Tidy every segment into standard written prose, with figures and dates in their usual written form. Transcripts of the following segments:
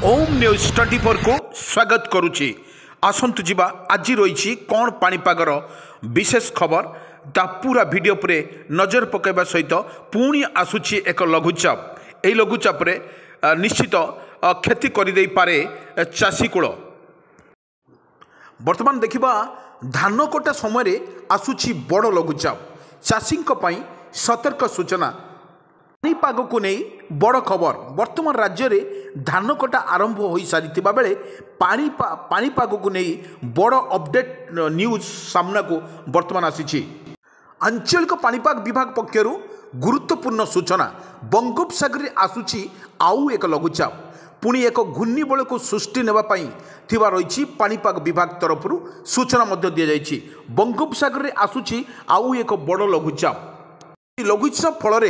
ओम news 24 को स्वागत करुच्ची। आसतु जीवा आज रही कौन पाणीपागर विशेष खबर ता पूरा वीडियो पर नजर पकड़ा सहित पुणी आसूची एक लघुचाप। यह लघुचाप निश्चित क्षति करदे पारे चाषी कूल। वर्तमान देखा धान कटा समय आसूची बड़ लघुचाप। चाषी सतर्क सूचना। पानीपाग को नहीं बड़ खबर। वर्तमान राज्य में धान कटा आरंभ हो सारी बेले पानीपाग को नहीं बड़ अपडेट न्यूज सामना को वर्तमान आसी। आंचलिक पानीपाग विभाग पक्षर गुरुत्वपूर्ण सूचना। बंगोपसागर में आसूची आउ एक लघुचाप। पुणी एक घूर्णिबल को सृष्टि नेबाई रही पानीपाग विभाग तरफ सूचना दी जाइए। बंगोपसागर में आसूची आउ एक बड़ लघुचाप। लघुचाप फल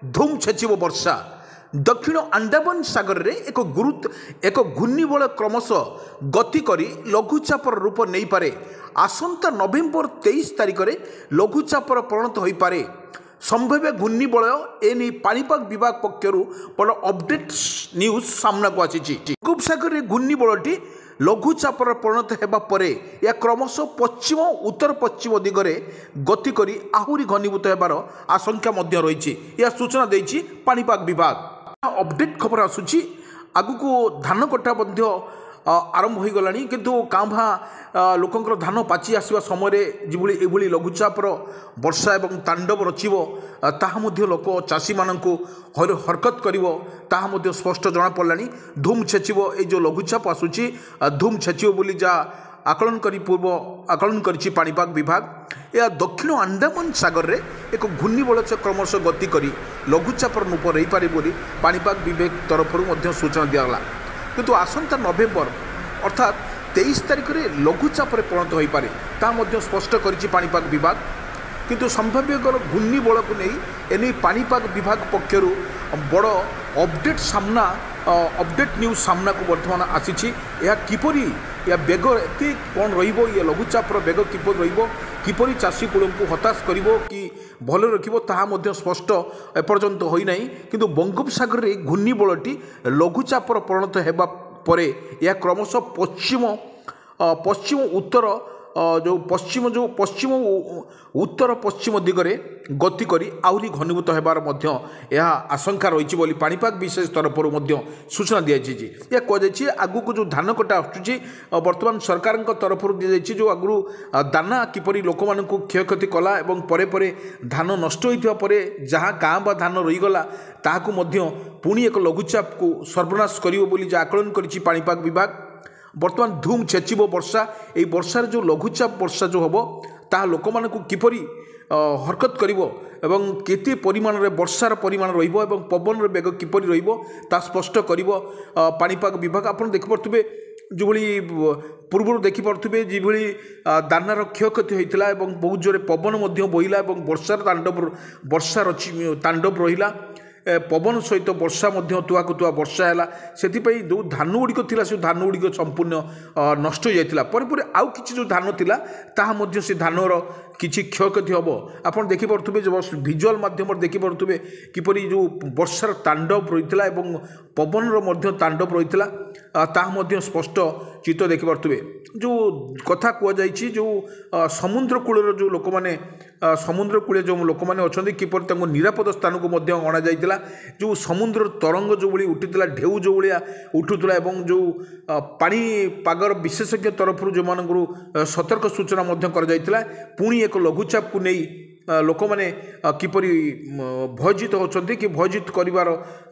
धूम छेचिब वर्षा। दक्षिण अंडमान सागर रे एक घूर्णिबल क्रमश गति करी लघुचापर रूप नहीं पारे। आसंता नवेम्बर 23 तारिख में लघुचापर परिणत हो पारे। संभाव्य घूर्णिबल एने पानीपाग विभाग पक्षर बड़ अपडेट न्यूज सामना को आसी। बंगोपसागर घूर्णिबलटी लघुचापर परिणत होगा पर यह क्रमश पश्चिम उत्तर पश्चिम दिगरे गति करी आहुरी घनीभूत होबार आशंका रही। यह सूचना देछि पानीपाग विभाग। अपडेट खबर आसूची आगु को धान कटा आरंभ हो गला किंतु काँभा लोकंर धान पाची आसवा समय जो लघुचापर वर्षा एवं तांडव रचिब ताहा लोक चाषी मानू हरकत कर स्पष्ट जना पड़ा। धूम छेचिब ये जो लघुचाप आसूची धूम छेचिब बोली जा आकलन करी पूर्व आकलन करिछि पानीपाग विभाग। यह दक्षिण अंडमान सागर रे एक घूर्णिबल से क्रमश गति करी लघुचापर रूप रही पारे बोली पानीपाग विभाग तरफ सूचना दिगला। किंतु आसंता नवेम्बर अर्थात 23 तारिख में लघुचाप परिणत हो पारे ता स्पष्ट करिछि पानीपाग विभाग। किंतु संभाव्य घूर्णिबल को नहीं एने पानीपाग विभाग पक्षर बड़ अपडेट सामना अपडेट न्यूज सामना को वर्तमान आसी। यह किपरि या बेग एत कौन रहिबो ये लघुचापर बेग किपर रहिबो किपरि चाषी कूल को हताश करिबो कि भल रखिबो ताहा मध्य स्पष्ट एपर्यंत होई नाही। किंतु बंगोपसागर रे घूर्णिबलटी लघुचापर परिणत हेबा परे यह क्रमश पश्चिम उत्तर पश्चिम उत्तर पश्चिम दिगरे गति करी आहुरी घनीभूत होबार यह आशंका रही बोली पानीपाग विशेष तरफ सूचना दी जाइए। यह कहुई आगु को जो धान कटा आसूची वर्तमान सरकार तरफ दी जाइए जो आगु दाना किपरि लोक मानू क्षयक्षति कला एवं परे परे धान नष्ट होइथिबा परे जहाँ गाँ बा धान रहीगला ताहाकु मध्य पुणी एक लघुचाप को सर्वनाश करिवो बोली जा आकलन करिछि पानीपाग विभाग। वर्तमान धूम छेचिब वर्षा। यही वर्षार जो लघुचाप वर्षा जो हम ता लोक मानू किपरि हरकत करिवो एवं केते परिमाण रे वर्षार परिमाण रहिबो एवं पवन रे बेग किपरि रहिबो ता स्पष्ट करिवो पानीपाग विभाग। आपण देखि परथुबे जो भली पूर्व देखि परथुबे जे भली दानार क्षयक्षति होइतिला एवं बहुत जोरे पवन मध्य बहिला एवं वर्षार तांडव रहिला पवन सहित वर्षा तुआ वर्षा है से जो धान गुड़िक थी से धान गुड़िक संपूर्ण नष्ट हो जाता पर आउ कि जो धान थिला ताहा से धानर किसी क्षयक्षति हम आपड़ देखिपे जो भिजुआल मध्यम देखिपे किपरि जो वर्षार तांडव रही है पवन तांडव रही है स्पष्ट चित्र देखिपे। जो कथा कहुई जो समुद्र कूल जो लोक मैंने समुद्र कूले जो लोक मैंने अच्छा किपर निरापद स्थान को अणा जाइला। जो समुद्र तरंग जो भाई उठीला ढेउ जो भाया उठूला जो पानीपागर विशेषज्ञ तरफ जो मानू सतर्क सूचना पुणी एक लघुचाप को नहीं लोक मैंने किपरि भयभीत होती कि भयभीत करिवार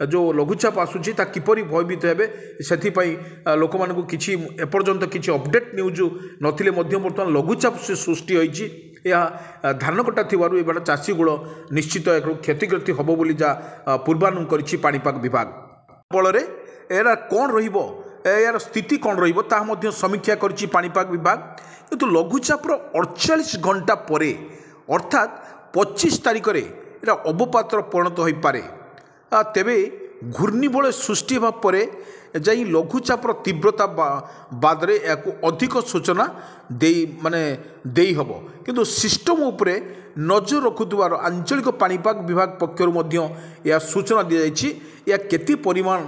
जो लघुचाप आसूची ता किपरि भयभीत हेबे सेथिपई लोक मानू किछि एपर्यंत किछि अपडेट न्यूज नथिले वर्तमान लघुचाप से सृष्टि होइछि। यह धान कटा थिबारु एबार चाषी गुड़ निश्चित एक क्षतिग्रस्ती हम बोली जा पूर्वानुमान करिछि पानीपाग विभाग। फलरे एरा कौन रहिबो यार स्थिति कौन रहिबो ताहा मध्य समीक्षा करिछि पानीपाग विभाग। किंतु लघुचापर 48 घंटा परे अर्थात 25 तारिख में यह अवपातर परिणत हो पारे। तेबे घूर्णिबल सृष्टि होगा पर जाई लघुचापर तीव्रता बादरे या अधिक सूचना दे हम। किंतु सिस्टम उपरे नजर रखुवार आंचलिक पानीपाग विभाग पक्षर यह सूचना दी जाइए। या केते परिमाण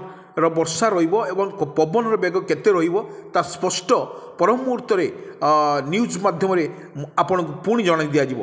ବର୍ଷା ରହିବ ଏବଂ ପବନର ବେଗ କେତେ ରହିବ ତା ସ୍ପଷ୍ଟ ପର ମୁହୂର୍ତ୍ତରେ ନ୍ୟୁଜ୍ ମାଧ୍ୟମରେ ଆପଣଙ୍କୁ ପୁଣି ଜଣାଇ ଦିଆଯିବ।